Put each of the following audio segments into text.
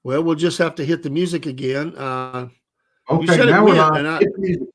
Well, we'll just have to hit the music again. You Okay, said it now we're went, live. and I. Hit the music.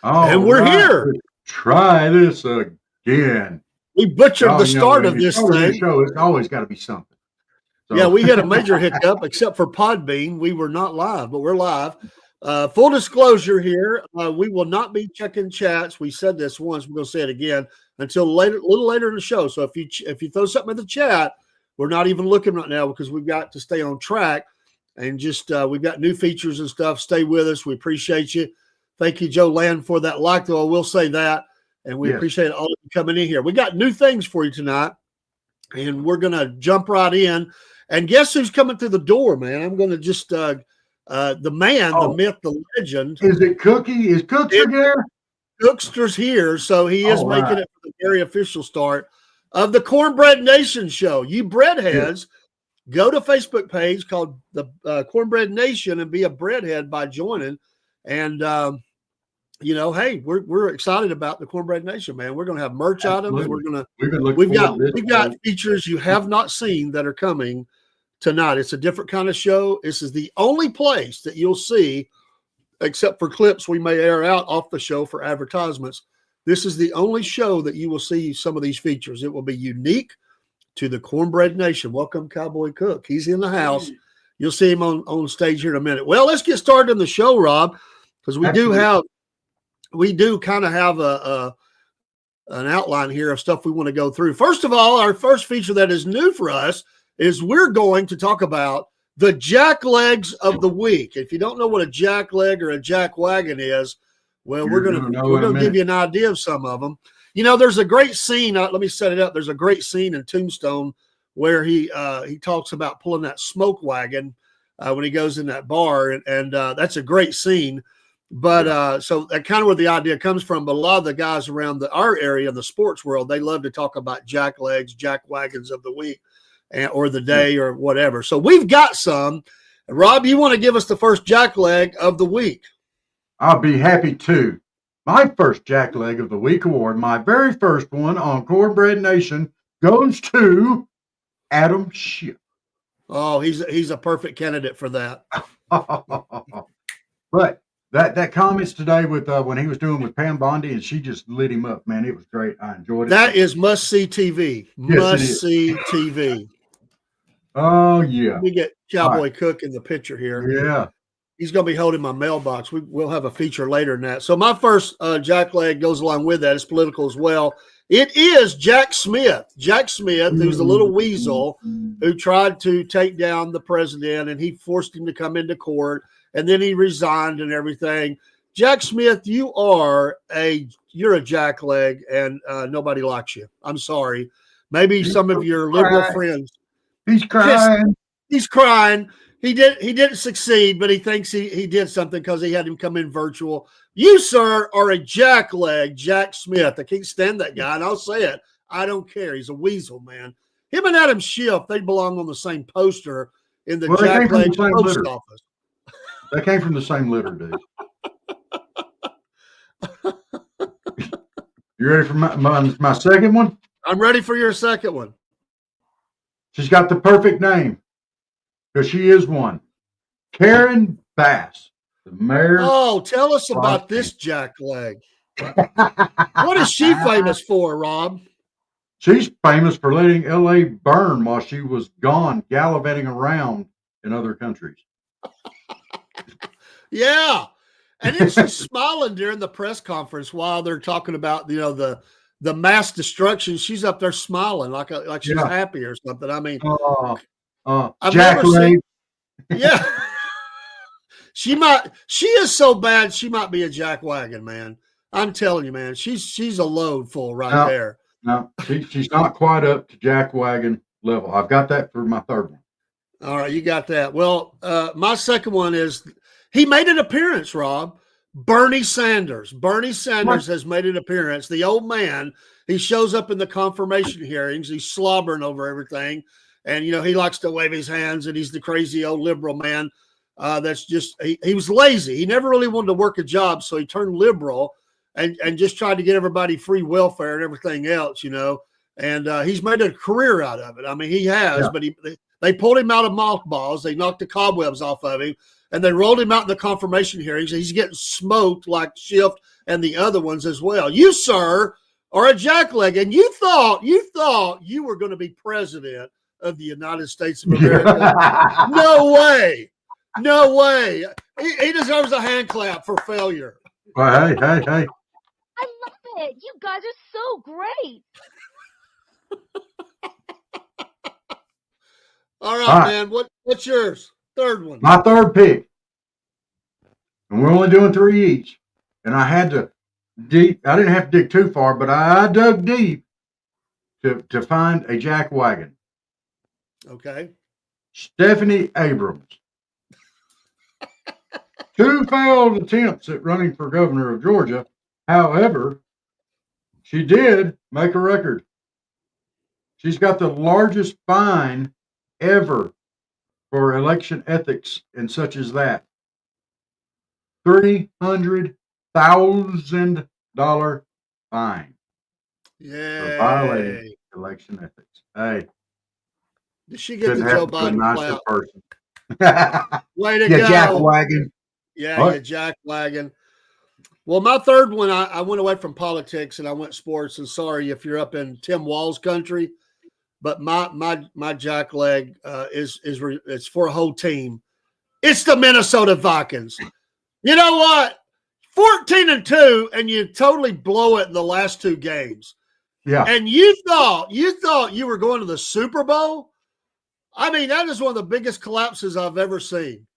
And All we're right, here. let's try this again. We butchered the start of When you this start a new thing. show, it's always got to be something. So. Yeah, we had a major hiccup, except for Podbean. We were not live, but we're live. Full disclosure here, we will not be checking chats. We said this once. We're going to say it again until later, a little later in the show. So if you throw something in the chat, we're not even looking right now because we've got to stay on track. And just we've got new features and stuff. Stay with us. We appreciate you. Thank you, Joe Land, for that like, though I will say that. And we appreciate all of you coming in here. We got new things for you tonight, and we're going to jump right in. And guess who's coming through the door, man? I'm going to just the man, the myth, the legend. Is it Cookie? Is Cookster here? Cookster's here, so he is making it for the very official start of the Cornbread Nation show. You breadheads, go to Facebook page called the Cornbread Nation and be a breadhead by joining. And hey, we're excited about the Cornbread Nation, man. We're going to have merch items. We've got features you have not seen that are coming tonight. It's a different kind of show. This is the only place that you'll see, except for clips we may air out off the show for advertisements. This is the only show that you will see some of these features. It will be unique to the Cornbread Nation. Welcome, Cowboy Cook. He's in the house. You'll see him on stage here in a minute. Well, let's get started in the show, Rob, because we do kind of have an outline here of stuff we want to go through. First of all, our first feature that is new for us is we're going to talk about the jack legs of the week. If you don't know what a jack leg or a jack wagon is, well, we're going to give you an idea of some of them. You know, there's a great scene. Let me set it up. There's a great scene in Tombstone where he talks about pulling that smoke wagon when he goes in that bar, and that's a great scene. But so that kind of where the idea comes from. But a lot of the guys around our area in the sports world, they love to talk about jack legs, jack wagons of the week, or the day, or whatever. So we've got some. Rob, you want to give us the first jack leg of the week? I'll be happy to. My first jack leg of the week award, my very first one on Cornbread Nation, goes to Adam Schiff. Oh, he's a perfect candidate for that. But that comments today with when he was doing with Pam Bondi, and she just lit him up, man. It was great. I enjoyed it. That is must-see TV. Yes, must-see TV. Oh, yeah. Let me get Cowboy Cook in the picture here. Yeah. He's going to be holding my mailbox. We'll have a feature later in that. So my first jack leg goes along with that. It's political as well. It is Jack Smith. Jack Smith, who's the little weasel who tried to take down the president, and he forced him to come into court, and then he resigned and everything. Jack Smith, you're a jack leg, and nobody likes you. I'm sorry. Maybe some of your liberal friends. He's crying. He's crying. He didn't succeed, but he thinks he did something because he had him come in virtual. You, sir, are a jack leg, Jack Smith. I can't stand that guy, and I'll say it. I don't care. He's a weasel, man. Him and Adam Schiff, they belong on the same poster. in the Well, they came Jack from the Leg same post litter. office. They came from the same litter, dude. You ready for my second one? I'm ready for your second one. She's got the perfect name because she is one. Karen Bass, the mayor. Oh, tell us about this Jack Leg. What is she famous for, Rob? She's famous for letting L.A. burn while she was gone gallivanting around in other countries. Yeah. And then she's smiling during the press conference while they're talking about, the mass destruction. She's up there smiling like she's happy or something. I mean, I've Jack never Leg. seen. Yeah. She is so bad, she might be a jack wagon, man. I'm telling you, man, she's a load full there. No, she's not quite up to jack wagon level. I've got that for my third one. All right, you got that. Well, my second one is he made an appearance, Rob. Bernie Sanders. Bernie Sanders has made an appearance. The old man, he shows up in the confirmation hearings. He's slobbering over everything. And, he likes to wave his hands, and he's the crazy old liberal man. That's just, he was lazy. He never really wanted to work a job, so he turned liberal and just tried to get everybody free welfare and everything else, And he's made a career out of it. I mean, he has, but they pulled him out of mothballs. They knocked the cobwebs off of him, and they rolled him out in the confirmation hearings. He's getting smoked like Schiff and the other ones as well. You, sir, are a jackleg, and you thought you were going to be president of the United States of America. No way. No way. He deserves a hand clap for failure. Well, hey. I love it. You guys are so great. All right, man. What's yours? Third one. My third pick. And we're only doing 3 each. And I had to I didn't have to dig too far, but I dug deep to find a jack wagon. Okay. Stephanie Abrams. 2 failed attempts at running for governor of Georgia. However, she did make a record. She's got the largest fine ever for election ethics and such as that. $300,000 fine. Yeah. For violating election ethics. Hey. Did she get the Joe Biden clap? Person. Way to go. Jack wagon. Yeah, jack wagon. Well, my third one, I went away from politics and I went sports. And sorry if you're up in Tim Wall's country, but my jack leg it's for a whole team. It's the Minnesota Vikings. You know what? 14-2, and you totally blow it in the last 2 games. Yeah. And you thought you were going to the Super Bowl? I mean, that is one of the biggest collapses I've ever seen.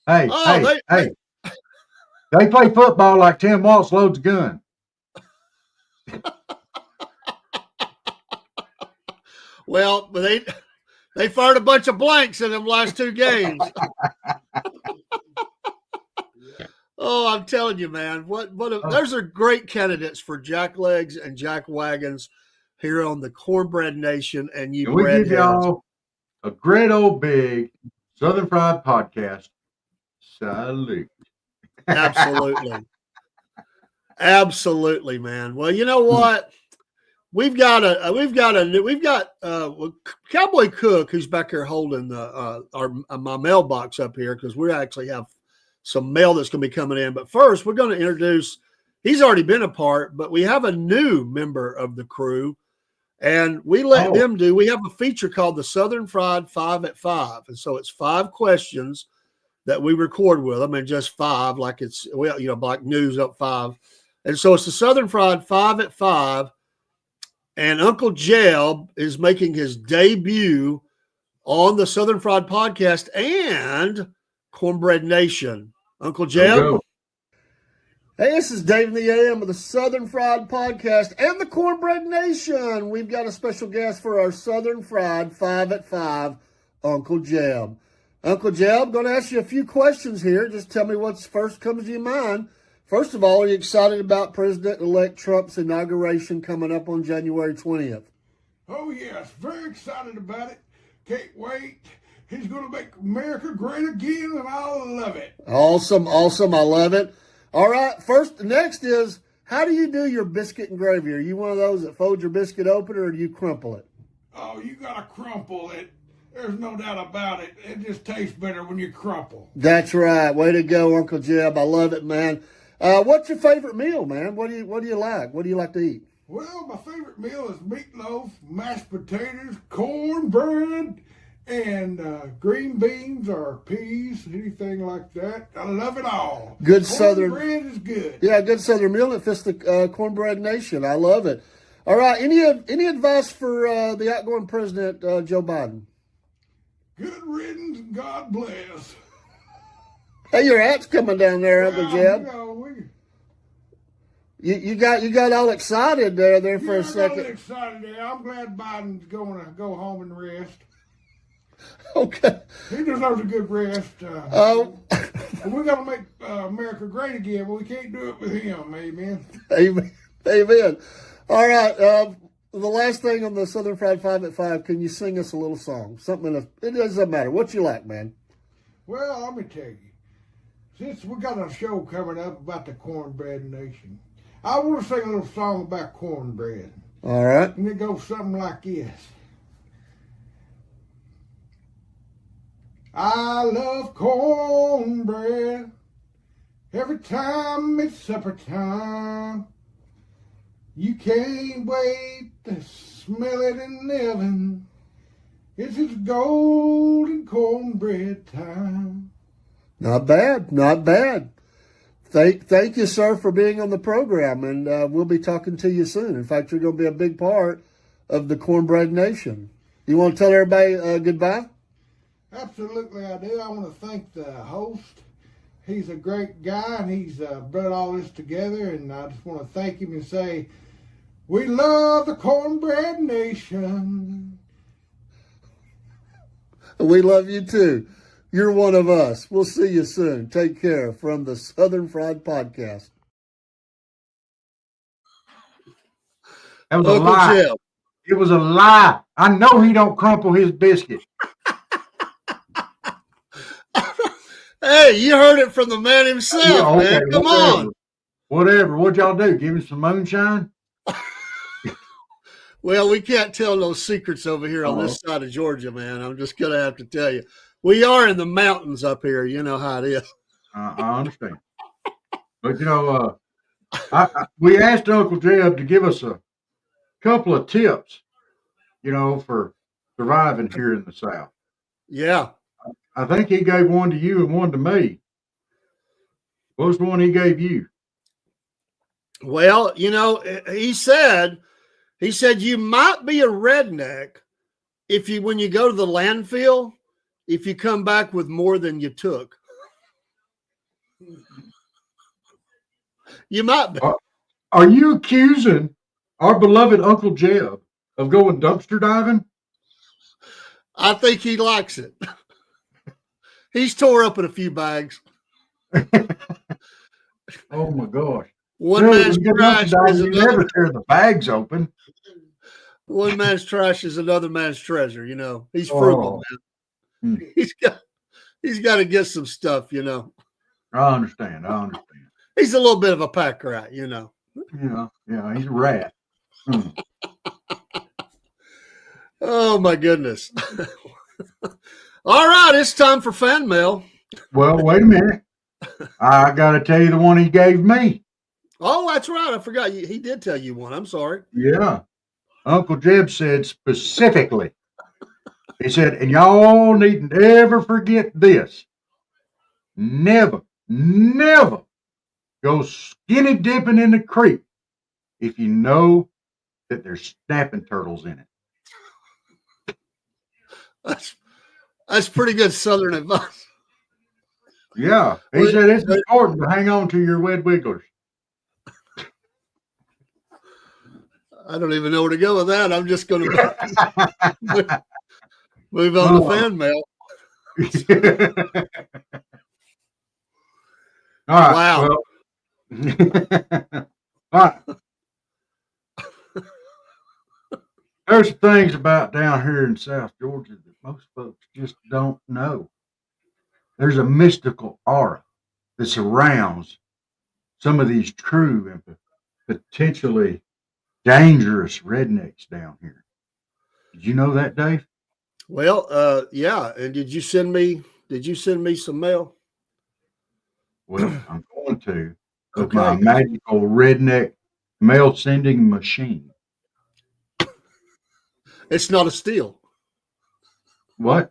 Hey. They play football like Tim Waltz loads a gun. Well, they fired a bunch of blanks in them last 2 games. Oh, I'm telling you, man. Those are great candidates for jack legs and jack wagons here on the Cornbread Nation. And you we give y'all a great old big Southern Fried Podcast salute. Absolutely. Absolutely, man. Well, you know what? We've got Cowboy Cook, who's back here holding my mailbox up here, because we actually have some mail that's going to be coming in. But first, we're going to introduce, he's already been a part, but we have a new member of the crew, and we let them do, we have a feature called the Southern Fried 5 at 5. And so it's 5 questions that we record with them, and just 5, like it's, like news up 5. And so it's the Southern Fried 5 at 5. And Uncle Jeb is making his debut on the Southern Fried Podcast and Cornbread Nation. Uncle Jeb. Hey, this is Dave in the AM of the Southern Fried Podcast and the Cornbread Nation. We've got a special guest for our Southern Fried 5 at 5, Uncle Jeb. Uncle Jeb, going to ask you a few questions here. Just tell me what's first comes to your mind. First of all, are you excited about President-elect Trump's inauguration coming up on January 20th? Oh, yes. Very excited about it. Can't wait. He's going to make America great again, and I love it. Awesome. I love it. All right. Next is, how do you do your biscuit and gravy? Are you one of those that folds your biscuit open, or do you crumple it? Oh, you got to crumple it. There's no doubt about it. It just tastes better when you crumple. That's right. Way to go, Uncle Jeb. I love it, man. What's your favorite meal, man? What do you like? What do you like to eat? Well, my favorite meal is meatloaf, mashed potatoes, cornbread, and green beans or peas, anything like that. I love it all. Good Southern. Cornbread is good. Yeah, good Southern meal that fits the Cornbread Nation. I love it. All right. Any advice for the outgoing president, Joe Biden? Good riddance and God bless. Hey, your hat's coming down there, Uncle Jeb. You got all excited there for a second. I'm excited there. I'm glad Biden's going to go home and rest. Okay. He deserves a good rest. We're going to make America great again, but we can't do it with him. Amen. Amen. All right. The last thing on the Southern Fried 5 at 5, can you sing us a little song? It doesn't matter. What you like, man? Well, let me tell you. Since we got a show coming up about the Cornbread Nation, I want to sing a little song about cornbread. All right. And it goes something like this. I love cornbread every time it's supper time. You can't wait to smell it in heaven. It's just golden cornbread time. Not bad. Thank you, sir, for being on the program, and we'll be talking to you soon. In fact, you're going to be a big part of the Cornbread Nation. You want to tell everybody goodbye? Absolutely, I do. I want to thank the host. He's a great guy, and he's brought all this together, and I just want to thank him and say, we love the Cornbread Nation. We love you, too. You're one of us. We'll see you soon. Take care from the Southern Fried Podcast. That was a lie. Jeb. It was a lie. I know he don't crumple his biscuit. Hey, you heard it from the man himself, Yeah, okay, man. Come on. Whatever. What'd y'all do? Give him some moonshine? Well, we can't tell no secrets over here on this side of Georgia, man. I'm just going to have to tell you. We are in the mountains up here. You know how it is. I understand. But, we asked Uncle Jeb to give us a couple of tips, for surviving here in the South. Yeah. I think he gave one to you and one to me. What was the one he gave you? Well, he said you might be a redneck when you go to the landfill, if you come back with more than you took. You might be. Are you accusing our beloved Uncle Jeb of going dumpster diving? I think he likes it. He's tore up in a few bags. Oh my gosh. One man's trash is another. Never tear the bags open. One man's trash is another man's treasure, He's frugal, man. He's got to get some stuff, I understand. He's a little bit of a pack rat, Yeah, he's a rat. Oh my goodness. All right, it's time for fan mail. Well, wait a minute. I got to tell you the one he gave me. Oh, that's right. I forgot. He did tell you one. I'm sorry. Yeah. Uncle Jeb said specifically, he said, and y'all needn't ever forget this. Never go skinny dipping in the creek if you know that there's snapping turtles in it. That's pretty good Southern advice. Yeah. He said it's important to hang on to your wet wigglers. I don't even know where to go with that. I'm just going to move on to fan mail. All right. Wow. Well, all right. There's some things about down here in South Georgia that most folks just don't know. There's a mystical aura that surrounds some of these true and potentially dangerous rednecks down here. Did you know that, Dave? Well, yeah. And did you send me some mail? Well, I'm going to with my magical redneck mail sending machine. It's not a steal. What?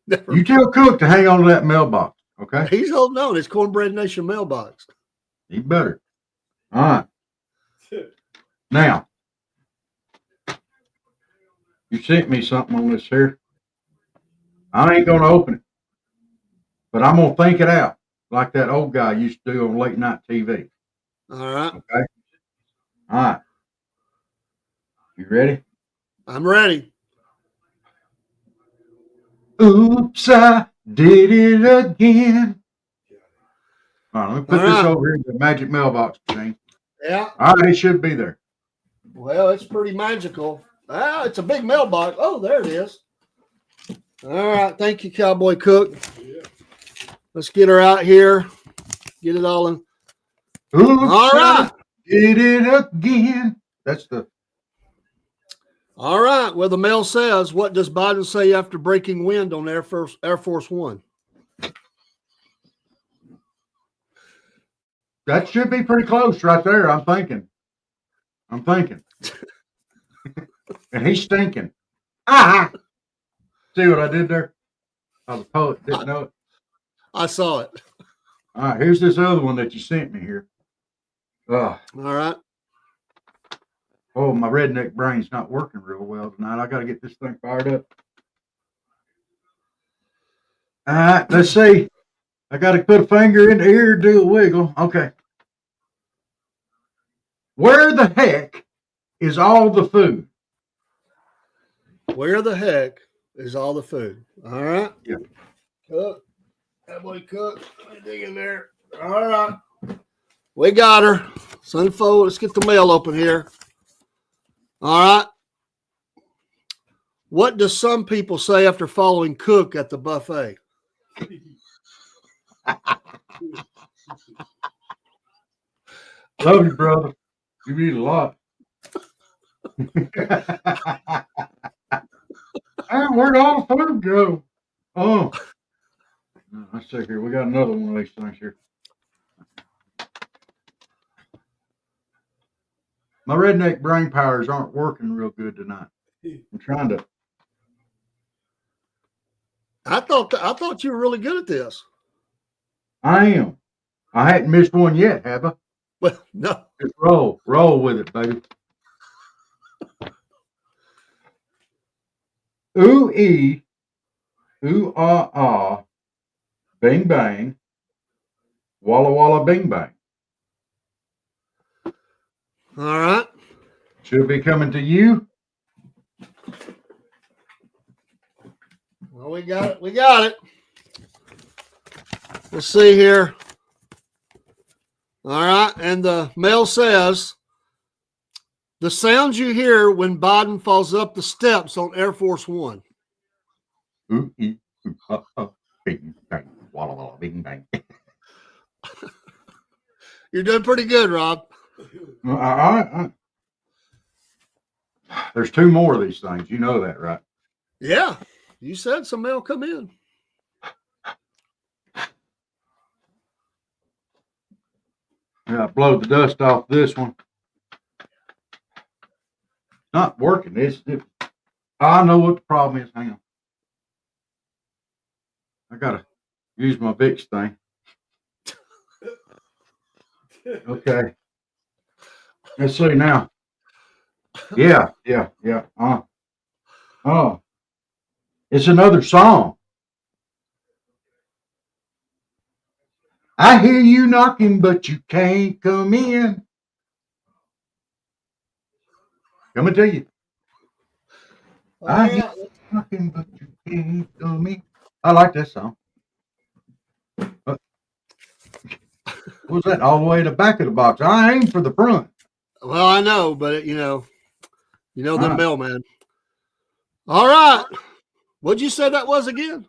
Never. You tell Cook to hang on to that mailbox, okay? He's holding on. It's Cornbread Nation mailbox. He better. All right. Now, you sent me something on this here. I ain't going to open it, but I'm going to think it out like that old guy used to do on late night TV. All right. Okay. All right. You ready? I'm ready. Oops, I did it again. All right, let me put this over here in the magic mailbox machine. Yeah. All right, it should be there. Well, it's pretty magical. Ah, it's a big mailbox. Oh, there it is. All right. Thank you, Cowboy Cook. Let's get her out here. Get it all in. Oops, All right. I did it again. That's the. All right. Well, the mail says, what does Biden say after breaking wind on Air Force One? That should be pretty close right there. I'm thinking. And he's stinking. Ah! See what I did there? Oh, the poet didn't know it. I saw it. All right, here's this other one that you sent me here. All right. Oh, my redneck brain's not working real well tonight. I got to get this thing fired up. All right, let's see. I got to put a finger in the ear, do a wiggle. Okay. Where the heck is all the food? Where the heck is all the food? All right. Yeah. Cook. Cowboy Cook. Let me dig in there. All right. We got her. Let's unfold. Let's get the mail open here. All right. What do some people say after following Cook at the buffet? Love you, brother. You eat a lot. Where'd all the food go? Oh. Let's see here. We got another one of these things here. My redneck brain powers aren't working real good tonight. I'm trying to. I thought you were really good at this. I am. I hadn't missed one yet, have I? Well, no. Just roll with it, baby. Ooh ah, bing bang, walla walla bing bang. All right. Should be coming to you. Well, we got it. We got it. Let's see here. All right. And the mail says, the sounds you hear when Biden falls up the steps on Air Force One. Ooh ah, bing bang, walla walla bing bang. You're doing pretty good, Rob. There's two more of these things. You know that, right? Yeah. You said some mail come in. Yeah, blow the dust off this one. Not working. I know what the problem is. Hang on. I gotta use my Vicks thing. Okay. Let's see now. Yeah. Oh, it's another song. I hear you knocking, but you can't come in. Coming to you. I hear you knocking, but you can't come in. I like that song. What was that? All the way to the back of the box. I aim for the front. Well, I know, but you know the mailman. All right. What'd you say that was again?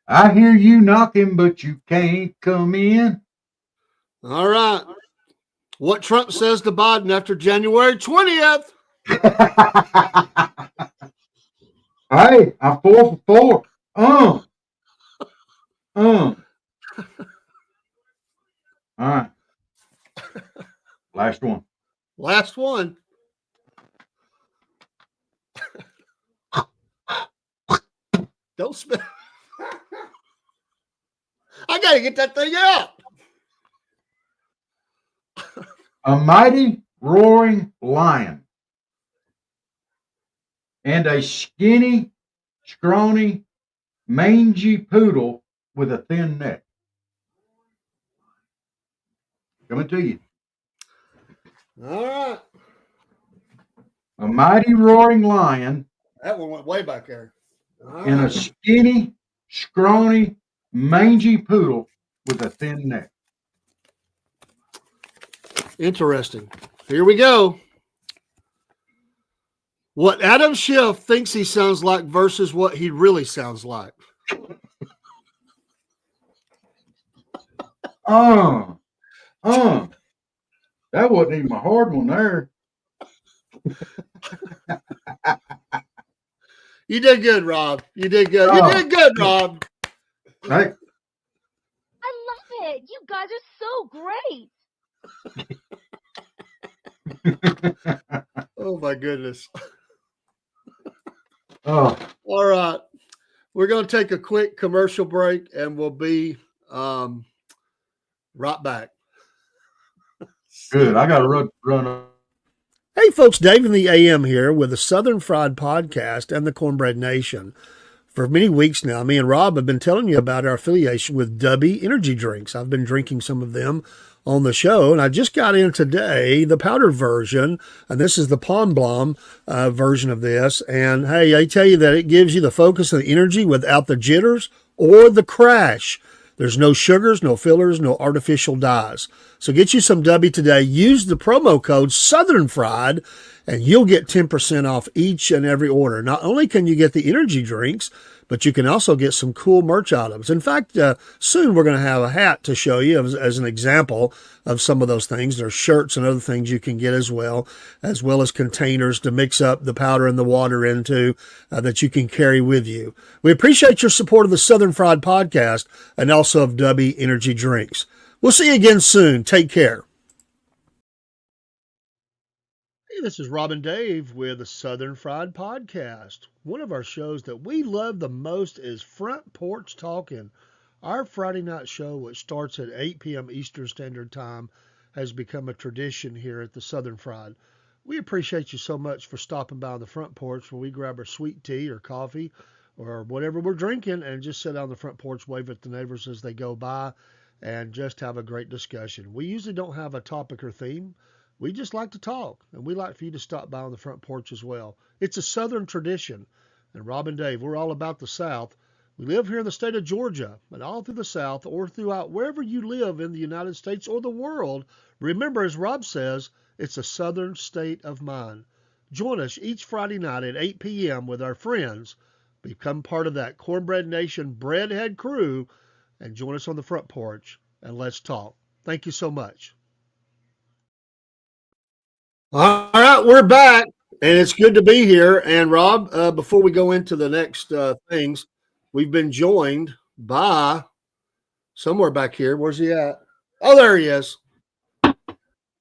I hear you knocking, but you can't come in. All right. What Trump says to Biden after January 20th. Hey, I'm 4 for 4. All right. Last one. Last one. Don't spit. I got to get that thing out. A mighty roaring lion and a skinny, scrawny, mangy poodle with a thin neck. Coming to you. All right. A mighty roaring lion That one went way back there. All and a right. skinny, scrawny, mangy poodle with a thin neck. Interesting. Here we go. What Adam Schiff thinks he sounds like versus what he really sounds like. That wasn't even a hard one there. You did good, Rob. You did good. You did good, Rob. Hey, I love it. You guys are so great. Oh, my goodness. oh, All right. We're going to take a quick commercial break and we'll be right back. good. I got to run. Hey, folks, Dave in the AM here with the Southern Fried Podcast and the Cornbread Nation. For many weeks now, me and Rob have been telling you about our affiliation with Dubby Energy Drinks. I've been drinking some of them on the show, and I just got in today the powder version, and this is the Pond Blom version of this. And hey, I tell you that it gives you the focus and the energy without the jitters or the crash. There's no sugars, no fillers, no artificial dyes. So get you some Dubby today. Use the promo code Southern Fried, and you'll get 10% off each and every order. Not only can you get the energy drinks, but you can also get some cool merch items. In fact, soon we're going to have a hat to show you as an example of some of those things. There's shirts and other things you can get as well as containers to mix up the powder and the water into that you can carry with you. We appreciate your support of the Southern Fried Podcast and also of Dubby Energy Drinks. We'll see you again soon. Take care. Hey, this is Robin Dave with the Southern Fried Podcast. One of our shows that we love the most is Front Porch Talking. Our Friday night show, which starts at 8 p.m. Eastern Standard Time, has become a tradition here at the Southern Fried. We appreciate you so much for stopping by on the front porch where we grab our sweet tea or coffee or whatever we're drinking and just sit on the front porch, wave at the neighbors as they go by, and just have a great discussion. We usually don't have a topic or theme. We just like to talk, and we like for you to stop by on the front porch as well. It's a Southern tradition, and Rob and Dave, we're all about the South. We live here in the state of Georgia, and all through the South or throughout wherever you live in the United States or the world, remember, as Rob says, it's a Southern state of mind. Join us each Friday night at 8 p.m. with our friends. Become part of that Cornbread Nation breadhead crew, and join us on the front porch, and let's talk. Thank you so much. All right, we're back, and it's good to be here. And Rob, before we go into the next things, we've been joined by somewhere back here. Where's he at? Oh, there he is.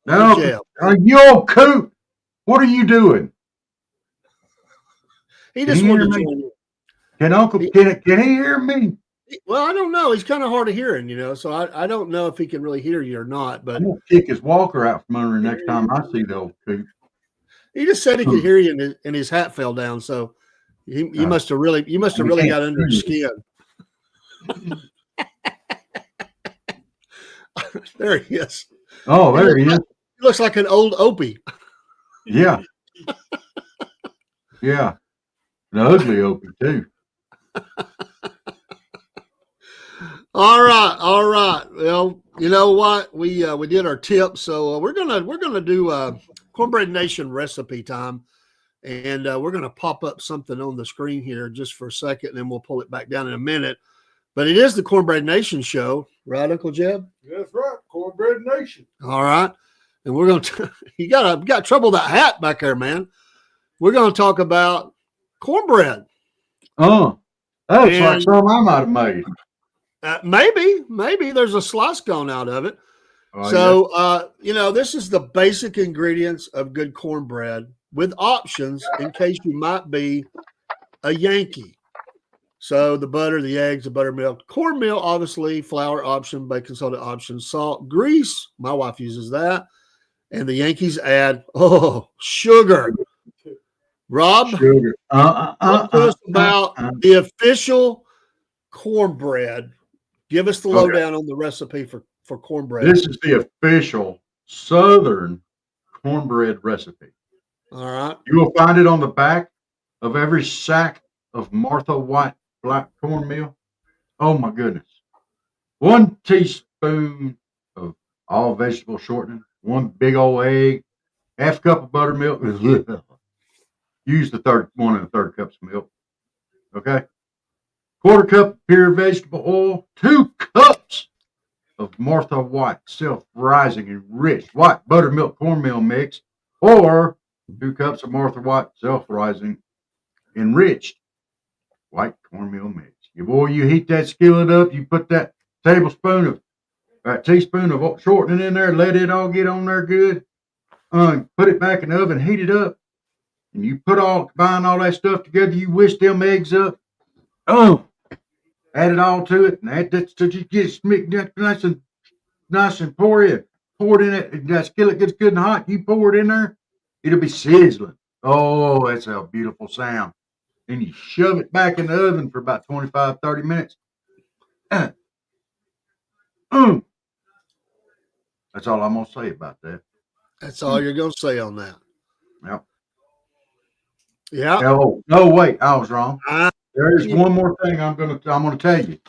Now, you old coot, what are you doing? He just wanted to join you. Can he hear me? Well, I don't know. He's kind of hard of hearing, so I don't know if he can really hear you or not. But I'm going to kick his walker out from under next time I see the old coot. He just said he could hear you, and his hat fell down. So you must have really got under his skin. There he is. Oh, there he is. He looks like an old Opie. Yeah. Yeah. An ugly Opie too. All right. Well, you know what? We did our tips, so we're gonna do Cornbread Nation recipe time. And we're going to pop up something on the screen here just for a second, and then we'll pull it back down in a minute. But it is the Cornbread Nation show, right, Uncle Jeb? That's right, Cornbread Nation. All right. And we're going to, you got trouble with that hat back there, man. We're going to talk about cornbread. Oh, that's like something I might have made. Maybe there's a slice gone out of it. Oh, so, yeah. This is the basic ingredients of good cornbread with options in case you might be a Yankee. So the butter, the eggs, the buttermilk, cornmeal, obviously, flour option, baking soda option, salt, grease. My wife uses that. And the Yankees add, sugar. Rob, sugar. Talk to us about the official cornbread. Give us the lowdown on the recipe for cornbread. This is the official Southern cornbread recipe. All right. You will find it on the back of every sack of Martha White black cornmeal. Oh, my goodness. 1 teaspoon of all vegetable shortening, 1 big old egg, half cup of buttermilk. Use the 1 1/3 cups of milk. Okay. 1/4 cup of pure vegetable oil, 2 cups of Martha White self-rising and rich white buttermilk cornmeal mix, or 2 cups of Martha White self-rising enriched white cornmeal mix. You heat that skillet up. You put that teaspoon of shortening in there. Let it all get on there good. Put it back in the oven. Heat it up. And you combine all that stuff together. You whisk them eggs up. Add it all to it. And that's till you get it nice and pour it in it. That skillet gets good and hot. You pour it in there. It'll be sizzling. Oh, that's a beautiful sound. Then you shove it back in the oven for about 25, 30 minutes. That's all I'm going to say about that. That's all you're going to say on that. Yep. Yeah. No, wait, I was wrong. There is one more thing I'm going to tell you.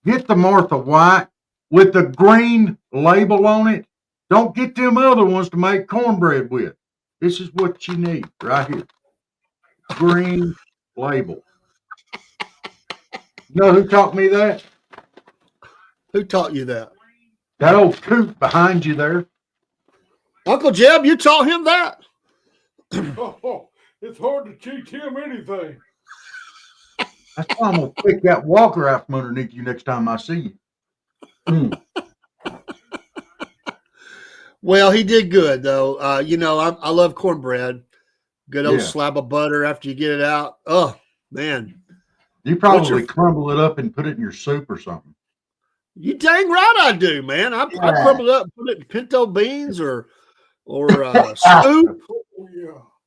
Get the Martha White with the green label on it. Don't get them other ones to make cornbread with. This is what you need right here. Green label. You know who taught me that? Who taught you that? That old coot behind you there. Uncle Jeb, you taught him that? It's hard to teach him anything. That's why I'm going to pick that walker out from underneath you next time I see you. Well, he did good, though. I love cornbread. Good old slab of butter after you get it out. Oh, man. You probably crumble it up and put it in your soup or something. You dang right I do, man. I crumble it up and put it in pinto beans or soup.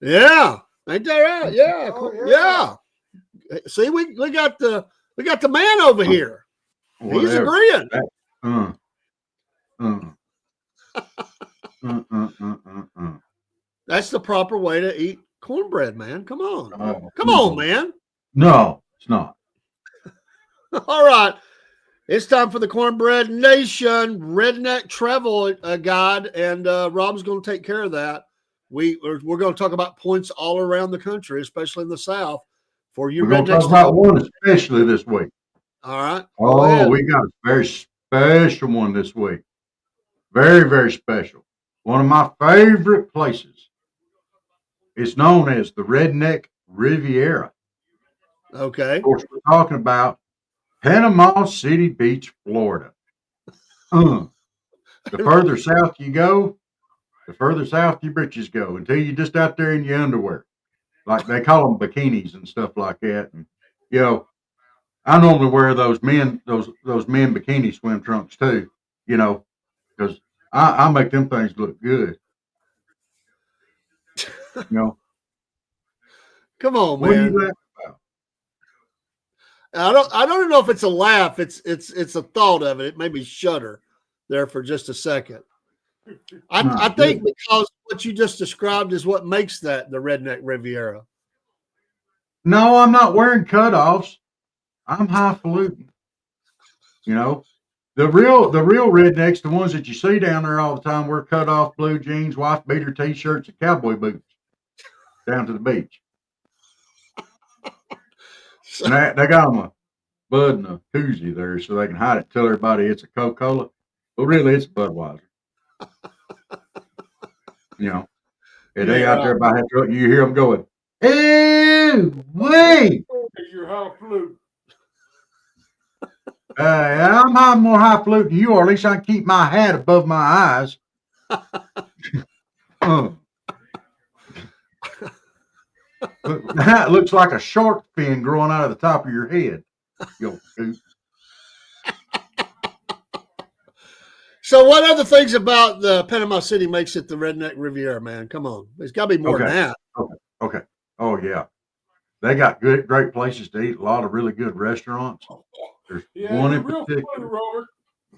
Yeah. Ain't that right? Yeah. Yeah. See, we got the man over here. Whatever. He's agreeing. That's the proper way to eat cornbread, man. Come on. Come on, man. No, it's not. All right. It's time for the Cornbread Nation Redneck Travel Guide, and Rob's going to take care of that. We're going to talk about points all around the country, especially in the South. For you, we're going to talk about one especially this week. All right. Oh, we got a very special one this week. Very, very special. One of my favorite places. It's known as the Redneck Riviera. Okay. Of course, we're talking about Panama City Beach, Florida. The further south you go, the further south your britches go until you're just out there in your underwear. Like they call them bikinis and stuff like that. And, I normally wear those men bikini swim trunks too, because I make them things look good. Come on, what man. Are you laughing about? I don't know if it's a laugh. It's a thought of it. It made me shudder there for just a second. I think because what you just described is what makes that the Redneck Riviera. No, I'm not wearing cutoffs. I'm highfalutin. The real rednecks, the ones that you see down there all the time, wear cutoff blue jeans, wife beater t-shirts, and cowboy boots. down to the beach. And they got them a Bud and a koozie there so they can hide it, tell everybody it's a Coca-Cola. But really, it's a Budweiser. You know, and they out there by that truck, you hear them going, "Hey, wait!" Your high flute. I'm high more highfalutin than you are. At least I can keep my hat above my eyes. That looks like a shark fin growing out of the top of your head. Yo, dude. So, what other things about the Panama City makes it the Redneck Riviera, man? Come on, there's got to be more than that. Okay. Oh yeah, they got great places to eat. A lot of really good restaurants. There's one in particular.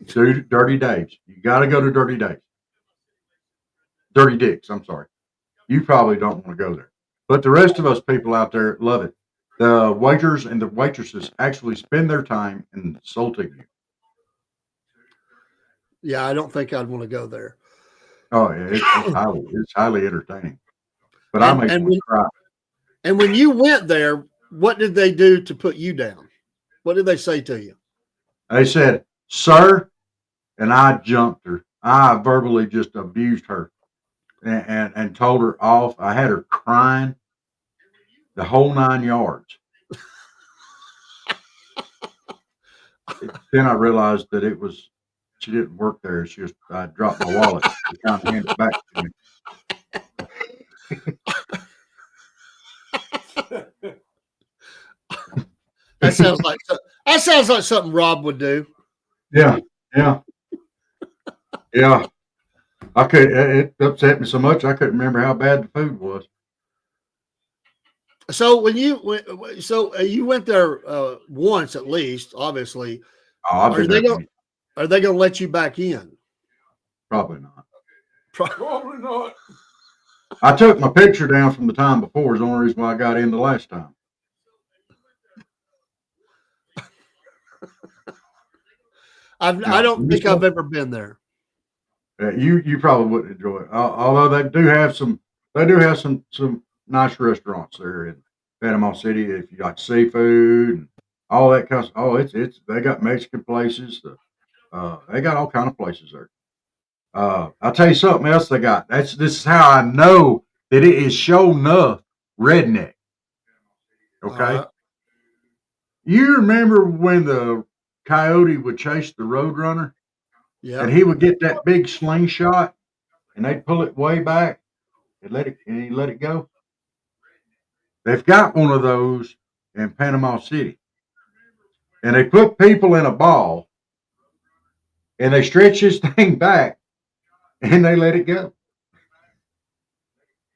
Dude, Dirty Dave's. You got to go to Dirty Dave's. Dirty Dick's. I'm sorry. You probably don't want to go there, but the rest of us people out there love it. The waiters and the waitresses actually spend their time insulting you. Yeah, I don't think I'd want to go there. Oh yeah, it's highly entertaining. But I make them cry. And when you went there, what did they do to put you down? What did they say to you? They said, "Sir," and I jumped her. I verbally just abused her and told her off. I had her crying the whole 9 yards. Then I realized that she didn't work there. I dropped my wallet. She kind of handed it back to me. That sounds like something Rob would do. Yeah. It upset me so much I couldn't remember how bad the food was. So you went there once at least, obviously. Are they going to let you back in? Probably not. Probably not. I took my picture down from the time before. Is the only reason why I got in the last time. I don't think I've ever been there. You probably wouldn't enjoy it. Although they do have some nice restaurants there in Panama City. If you like seafood and all that kind of they got Mexican places. They got all kind of places there. I'll tell you something else they got. This is how I know that it is sure enough redneck. Okay. You remember when the coyote would chase the roadrunner? Yeah. And he would get that big slingshot and they'd pull it way back and he'd let it go. They've got one of those in Panama City. And they put people in a ball and they stretch this thing back and they let it go.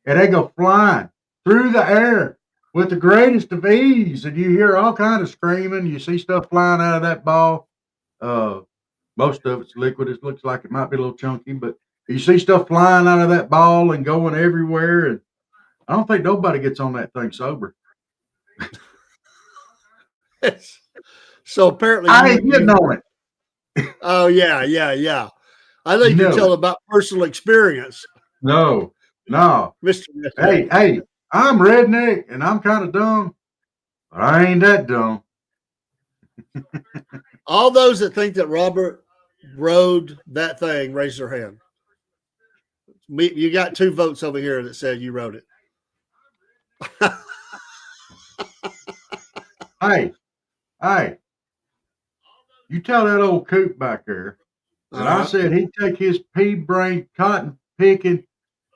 And they go flying through the air with the greatest of ease. And you hear all kind of screaming. You see stuff flying out of that ball. Most of it's liquid. It looks like it might be a little chunky, but you see stuff flying out of that ball and going everywhere. And I don't think nobody gets on that thing sober. So apparently I ain't getting on it. Oh yeah. I think you tell about personal experience. No. Mr. Hey, I'm redneck and I'm kind of dumb, but I ain't that dumb. All those that think that Robert rode that thing, raise their hand. You got 2 votes over here that said you rode it. Hey, you tell that old coot back there that I said he'd take his pea-brain cotton picking,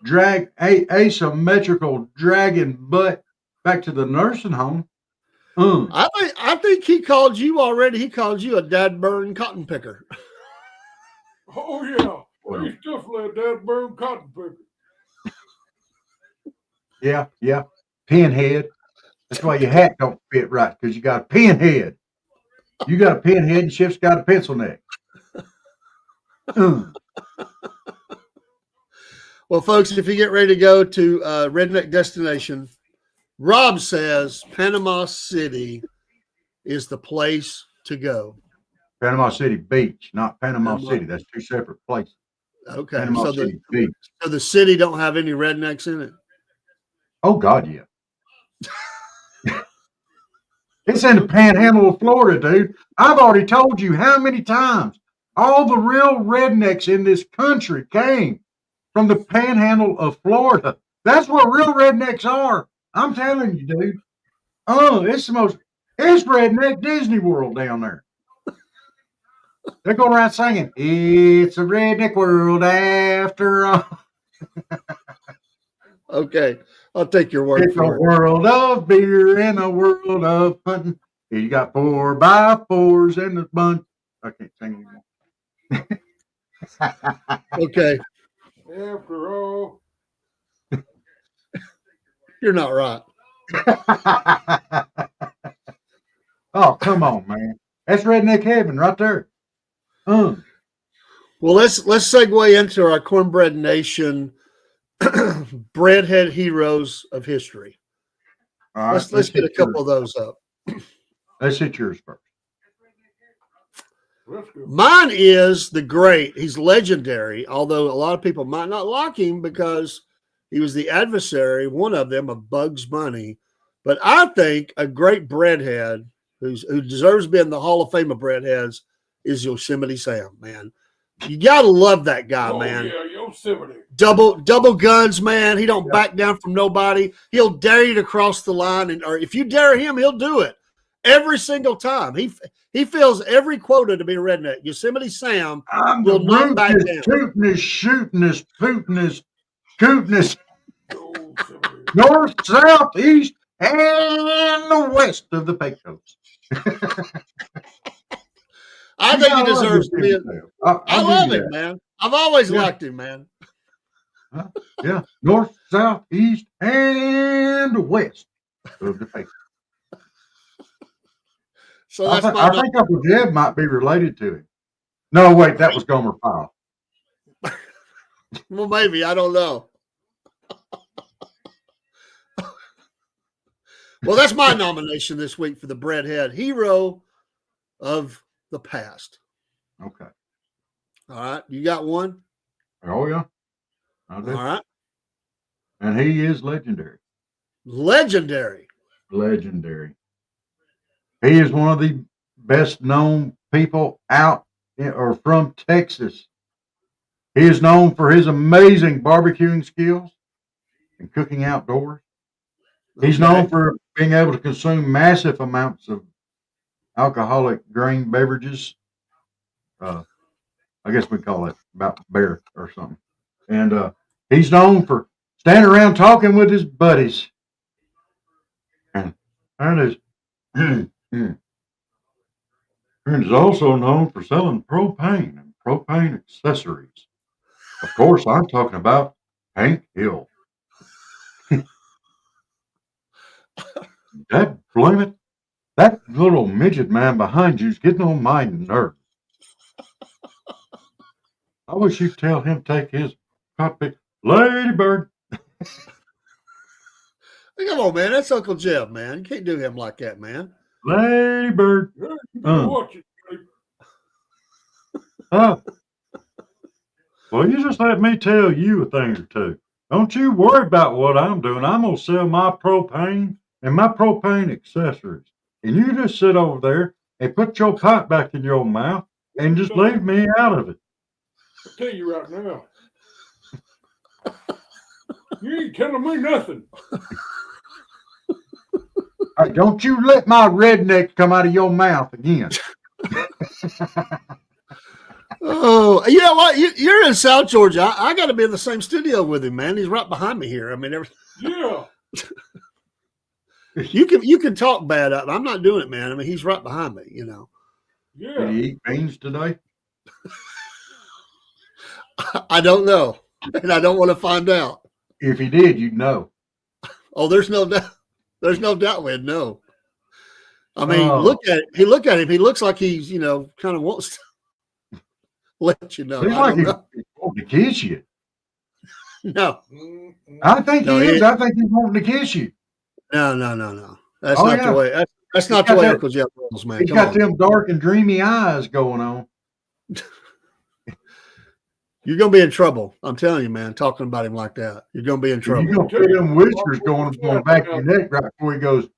drag asymmetrical dragging butt back to the nursing home. I think he called you already. He called you a dad burn cotton picker. Oh yeah. Well, he's definitely a dad burn cotton picker. Yeah. Pinhead. That's why your hat don't fit right, because you got a pinhead. You got a pinhead and Chip's got a pencil neck. Well, folks, if you get ready to go to Redneck Destination, Rob says Panama City is the place to go. Panama City Beach, not Panama City. That's 2 separate places. Okay. Panama City Beach. So the city don't have any rednecks in it? Oh, God, yeah. It's in the panhandle of Florida, dude. I've already told you how many times all the real rednecks in this country came from the panhandle of Florida. That's where real rednecks are. I'm telling you, dude. Oh, it's redneck Disney World down there. They're going around singing, "It's a redneck world after all." Okay, I'll take your word It's a for it. world of beer and a world of hunting. You got 4x4s in the bunch. I can't sing anymore. Okay, After all, you're not right. Oh, come on, man. That's redneck heaven right there. Well, let's segue into our Cornbread Nation breadhead heroes of history. All right, Let's get a couple of those up. Let's hit yours first. let's go. Mine is the great. He's legendary, although a lot of people might not like him because he was the adversary, one of them, of Bugs Bunny. But I think a great breadhead who deserves to be in the Hall of Fame of breadheads is Yosemite Sam, man. You gotta love that guy, man. Yeah, Yosemite. Double guns, man. He don't back down from nobody. He'll dare you to cross the line, or if you dare him, he'll do it every single time. He feels every quota to be a redneck. Yosemite Sam will not back down. Tootinest, shootinest, pootinest, cootinest, north, south, east, and the west of the Pecos. I think he deserves to be. I love him, man. I've always liked him, man. Yeah, north, south, east, and west of the Pecos. So that's I think Uncle Jeb might be related to him. No, wait, that was Gomer Pyle. Well, maybe. I don't know. Well, that's my nomination this week for the breadhead hero of the past. Okay. All right. You got one? Oh, yeah. I do. All right. And he is legendary. Legendary. Legendary. He is one of the best known people out or from Texas. He is known for his amazing barbecuing skills and cooking outdoors. He's known for being able to consume massive amounts of alcoholic grain beverages. I guess we call it about beer or something. And he's known for standing around talking with his buddies. And is also known for selling propane and propane accessories. Of course, I'm talking about Hank Hill. That blame it. That little midget man behind you's getting on my nerves. I wish you'd tell him take his cockpit. Ladybird. Come on, man. That's Uncle Jeb, man. You can't do him like that, man. Ladybird. Watch it. Well, you just let me tell you a thing or two. Don't you worry about what I'm doing. I'm going to sell my propane and my propane accessories. And you just sit over there and put your pipe back in your mouth and just leave me out of it. I'll tell you right now. You ain't telling me nothing. Right, don't you let my redneck come out of your mouth again. Oh, you know what? You're in South Georgia. I got to be in the same studio with him, man. He's right behind me here. I mean, Yeah. you can talk bad up. I'm not doing it, man. I mean, he's right behind me. You know. Yeah. Did he eat beans today? I don't know, and I don't want to find out. If he did, you'd know. Oh, there's no doubt. There's no doubt we'd know. I mean, look at him. He looks like he's, kind of wants to let you know. He's like he's wanting to kiss you. No. I think he is. I think he's wanting to kiss you. No. That's not the way. That's not the way Uncle Jeff rolls, man. He's got them dark and dreamy eyes going on. You're gonna be in trouble. I'm telling you, man. Talking about him like that, you're gonna be in trouble. You're gonna feel them whiskers going on the back of your neck right before he goes.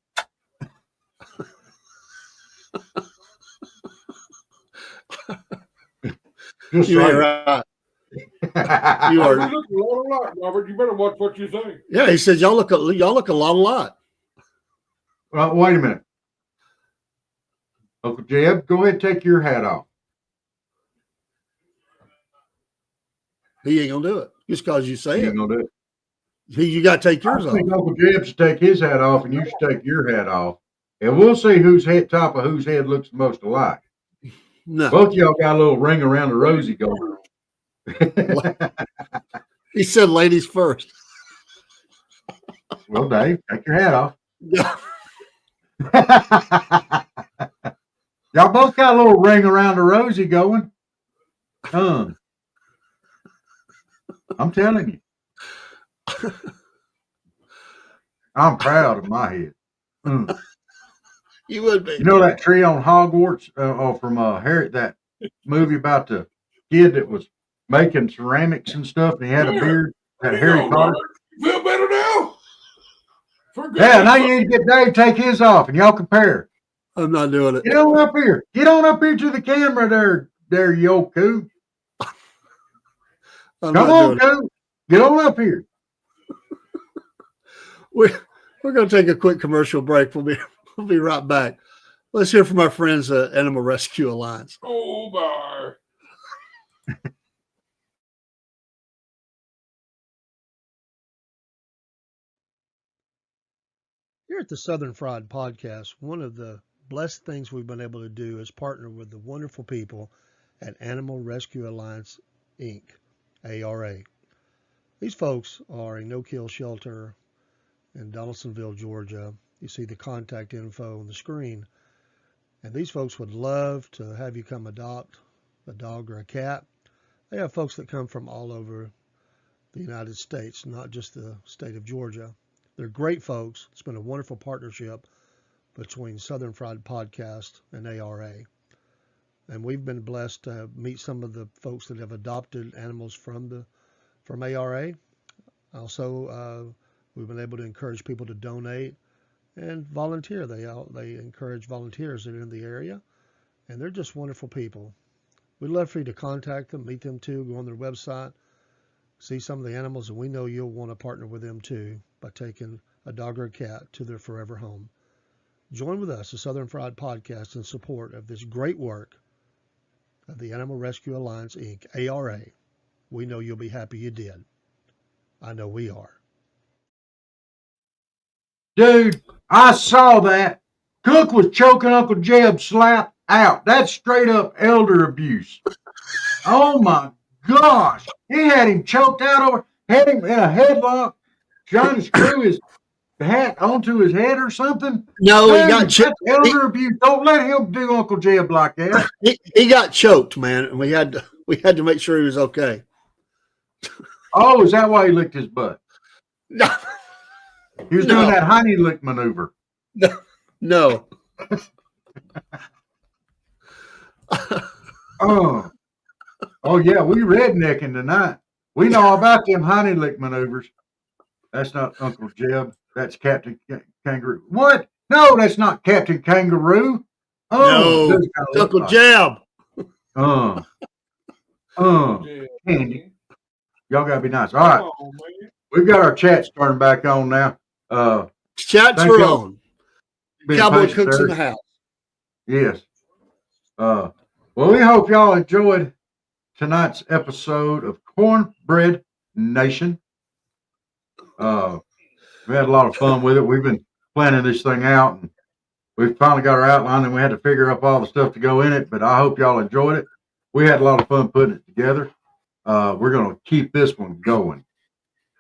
Just You saying. are right. You You are. look a lot alike, Robert. You better watch what you say. Yeah, he says y'all look a lot alike. Well, wait a minute. Uncle Jeb, go ahead and take your hat off. He ain't gonna do it just because you say You it. ain't gonna do it. You got to take yours I off. think Uncle Jeb should take his hat off, and you should take your hat off, and we'll see whose head, top of whose head looks the most alike. No, Both of y'all got a little ring around the rosy going on. he said ladies first. Well, Dave, take your hat off. Yeah. Y'all both got a little ring around the rosy going. I'm telling you. I'm proud of my head. You would be. You know that tree on Hogwarts from Harry, that movie about the kid that was making ceramics and stuff, and he had a beard, that Harry Potter. You feel better now? Yeah, now you need to get Dave, take his off, and y'all compare. I'm not doing it. Get on up here. Get on up here to the camera there, you old coot. I'm Come not on, doing it. coot. Get on up here. We're going to take a quick commercial break. We'll be right back. Let's hear from our friends at Animal Rescue Alliance. Oh, bye. Here at the Southern Fried Podcast, one of the blessed things we've been able to do is partner with the wonderful people at Animal Rescue Alliance, Inc., ARA. These folks are a no-kill shelter in Donaldsonville, Georgia. You see the contact info on the screen. And these folks would love to have you come adopt a dog or a cat. They have folks that come from all over the United States, not just the state of Georgia. They're great folks. It's been a wonderful partnership between Southern Fried Podcast and ARA. And we've been blessed to meet some of the folks that have adopted animals from ARA. Also, we've been able to encourage people to donate and volunteer. They encourage volunteers that are in the area, and they're just wonderful people. We'd love for you to contact them, meet them too, go on their website, see some of the animals, and we know you'll want to partner with them too by taking a dog or a cat to their forever home. Join with us, the Southern Fried Podcast, in support of this great work of the Animal Rescue Alliance, Inc., ARA. We know you'll be happy you did. I know we are. Dude, I saw that. Cook was choking Uncle Jeb slap out. That's straight up elder abuse. Oh my gosh. He had him choked out had him in a headlock, trying to screw his hat onto his head or something. No, Dude, he got choked. That's elder abuse. Don't let him do Uncle Jeb like that. He got choked, man, and we had to make sure he was okay. Oh, is that why he licked his butt? No. He was doing that honey lick maneuver. No. Oh yeah, we rednecking tonight. We know all about them honey lick maneuvers. That's not Uncle Jeb. That's Captain Kangaroo. What? No, that's not Captain Kangaroo. Oh, no, it's Uncle Jeb. Candy. Y'all gotta be nice. All right, we've got our chats turning back on now. Chats are on. Cowboy Cook's in the house. Yes. Well, we hope y'all enjoyed tonight's episode of Cornbread Nation. We had a lot of fun with it. We've been planning this thing out, and we finally got our outline, and we had to figure up all the stuff to go in it. But I hope y'all enjoyed it. We had a lot of fun putting it together. We're going to keep this one going.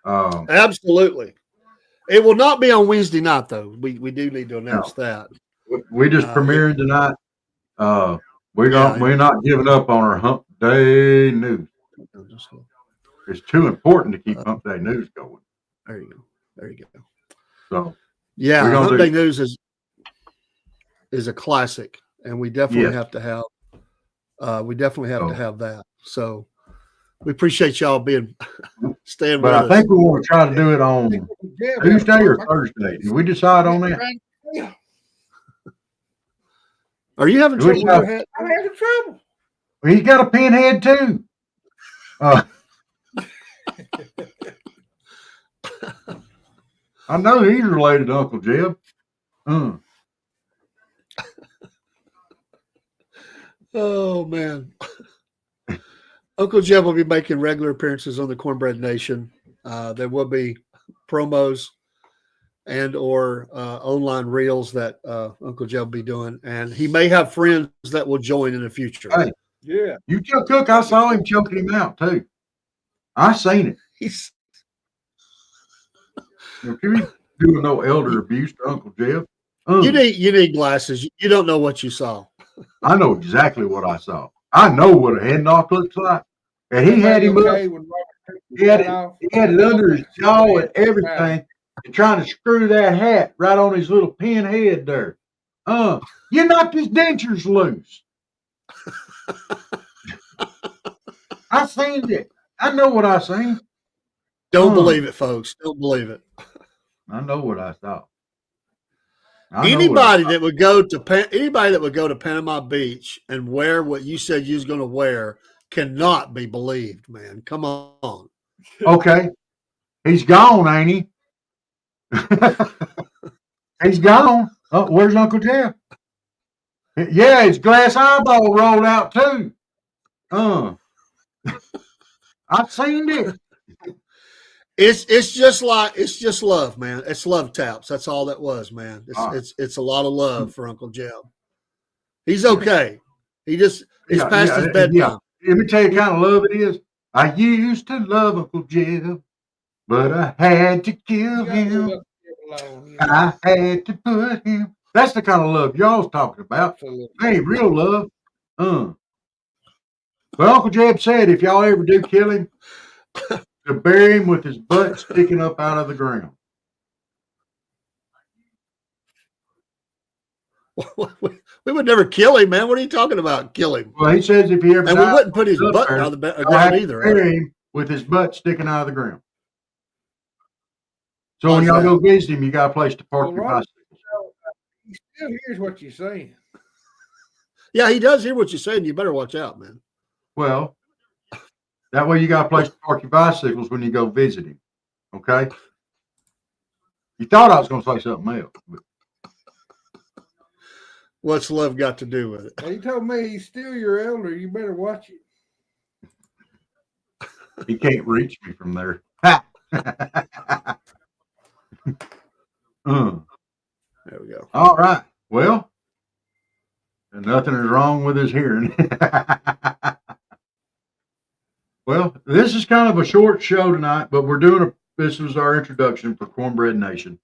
Absolutely. It will not be on Wednesday night, though. We do need to announce that. We just premiering tonight. We're not giving up on our Hump Day news. It's too important to keep Hump Day news going. There you go. So yeah, Hump Day news is a classic, and we definitely have to have. To have that. So we appreciate y'all staying But with I us. think we want to try to do it on Tuesday or Thursday. Did we decide on that? Yeah, Are you having Do we trouble with your decide- head? I'm having trouble. He's got a pinhead too. I know he's related to Uncle Jeb. Oh man. Uncle Jeb will be making regular appearances on the Cornbread Nation. There will be promos and or online reels that Uncle Jeb will be doing, and he may have friends that will join in the future. Hey, Yeah. you tell Cook I saw him choking him out too. I seen it. He's You be doing no elder abuse to Uncle Jeb. you need glasses. You don't know what you saw. I know exactly what I saw. I know what a head knock looks like. And he had him up. Okay when Robert He had it under his jaw and everything, and trying to screw that hat right on his little pin head there. You knocked his dentures loose. I seen it. I know what I seen. Don't believe it, folks. Don't believe it. I know what I saw. Anybody that would go to Panama Beach and wear what you said you was going to wear cannot be believed, man. Come on. Okay. He's gone, ain't he? He's gone. Oh, where's Uncle Jeff? Yeah, his glass eyeball rolled out too. I've seen it. It's just love, man. It's love taps. That's all that was, man. It's a lot of love for Uncle Jeb. He's okay. He's past his bedtime. Yeah. Let me tell you kind of love it is. I used to love Uncle Jeb, but I had to kill him. I had to put him. That's the kind of love y'all's talking about. Hey, real love. Well, Uncle Jeb said if y'all ever do kill him, to bury him with his butt sticking up out of the ground. We would never kill him, man. What are you talking about? Kill him? Well, he says if he ever and we wouldn't put his butt out of the ground either. Bury him with his butt sticking out of the ground. So when y'all go visit him, you got a place to park your bicycle. He still hears what you're saying. Yeah, he does hear what you're saying. You better watch out, man. Well, that way you got a place to park your bicycles when you go visit him. Okay? You thought I was going to say something else. But... What's love got to do with it? He told me he's still your elder. You better watch it. He can't reach me from there. There we go. All right. Well, nothing is wrong with his hearing. Well, this is kind of a short show tonight, but this was our introduction for Cornbread Nation.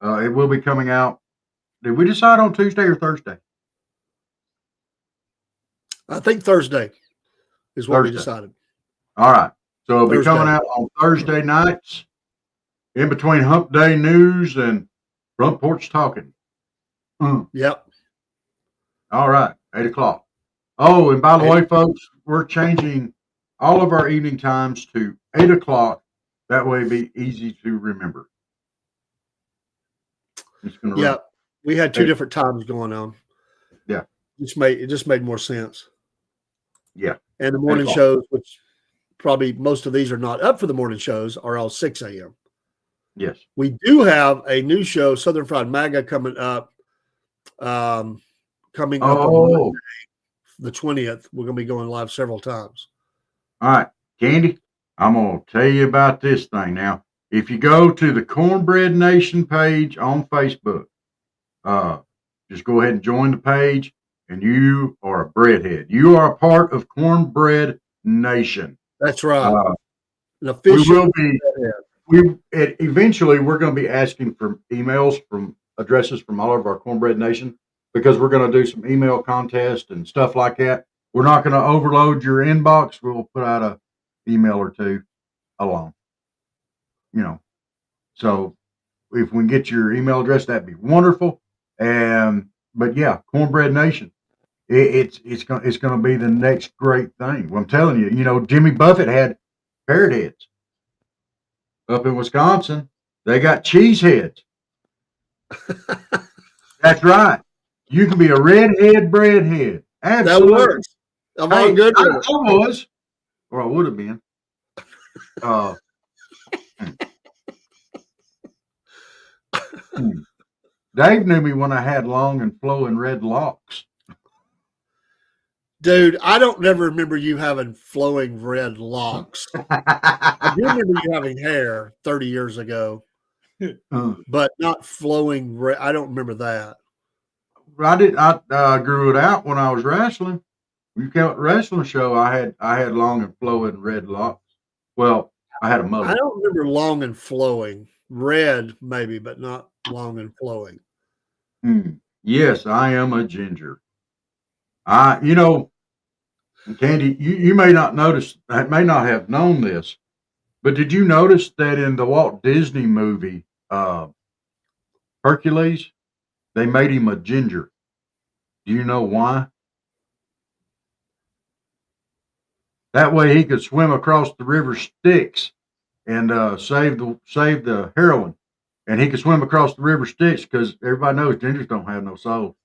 It will be coming out. Did we decide on Tuesday or Thursday? I think Thursday is what we decided. All right. So it'll be coming out on Thursday nights in between Hump Day News and Front Porch Talking. Yep. All right. 8:00. Oh, and by the way, folks, we're changing all of our evening times to 8:00. That way it'd be easy to remember. We had two different times going on. Yeah. It just made more sense. Yeah. And the morning shows, which probably most of these are not up for the morning shows, are all 6 a.m. Yes. We do have a new show, Southern Fried MAGA, coming up. On Monday, the 20th. We're going to be going live several times. All right, Candy, I'm going to tell you about this thing now. If you go to the Cornbread Nation page on Facebook, just go ahead and join the page, and you are a breadhead. You are a part of Cornbread Nation. That's right. An official. Eventually we're going to be asking for emails from addresses from all of our Cornbread Nation, because we're going to do some email contest and stuff like that. We're not going to overload your inbox. We'll put out an email or two along. So if we can get your email address, that'd be wonderful. But yeah, Cornbread Nation. it's going to be the next great thing. Well, I'm telling you, Jimmy Buffett had parrot heads up in Wisconsin. They got cheese heads. That's right. You can be a redhead breadhead. Absolutely. That works. I'm Hey, all good with it. I was, or I would have been. Dave knew me when I had long and flowing red locks. Dude, I don't never remember you having flowing red locks. I do remember you having hair 30 years ago, but not flowing red. I don't remember that. I grew it out when I was wrestling. You count wrestling show, I had long and flowing red locks. Well, I had a mullet. I don't remember long and flowing. Red, maybe, but not long and flowing. Yes, I am a ginger. Candy, you may not may not have known this, but did you notice that in the Walt Disney movie, Hercules, they made him a ginger? Do you know why? That way he could swim across the river Styx and save the heroine, and he could swim across the river Styx because everybody knows gingers don't have no soul.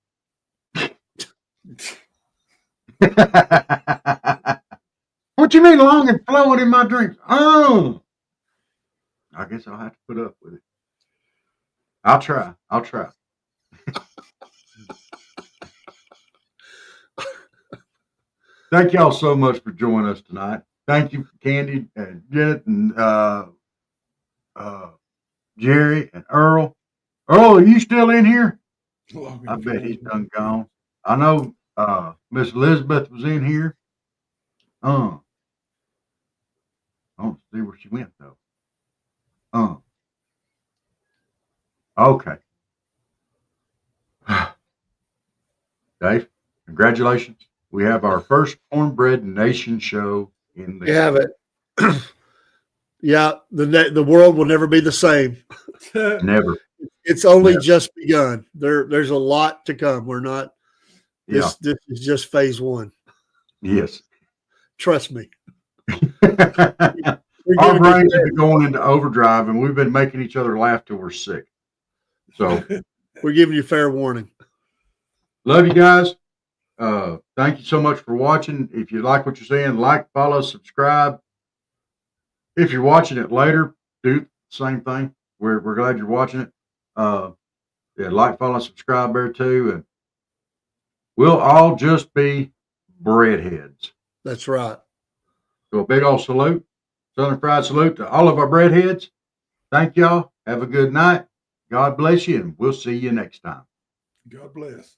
What you mean long and flowing in my drinks? Oh, I guess I'll have to put up with it. I'll try. Thank y'all so much for joining us tonight. Thank you, Candy and Janet and Jerry and Earl. Earl, are you still in here? I bet he's done gone. I know Miss Elizabeth was in here. I don't see where she went though. Okay. Dave, congratulations. We have our first Cornbread Nation show in the. You have it. Yeah, the world will never be the same. Never. It's only just begun. There's a lot to come. We're not. This is just phase one. Yes. Trust me. Our brains have been going into overdrive, and we've been making each other laugh till we're sick. So we're giving you fair warning. Love you guys. Thank you so much for watching. If you like what you're seeing, like, follow, subscribe. If you're watching it later, do the same thing. We're glad you're watching it. Like, follow, subscribe there too, and we'll all just be breadheads. That's right. So a big old salute, Southern Fried salute to all of our breadheads. Thank y'all. Have a good night. God bless you, and we'll see you next time. God bless.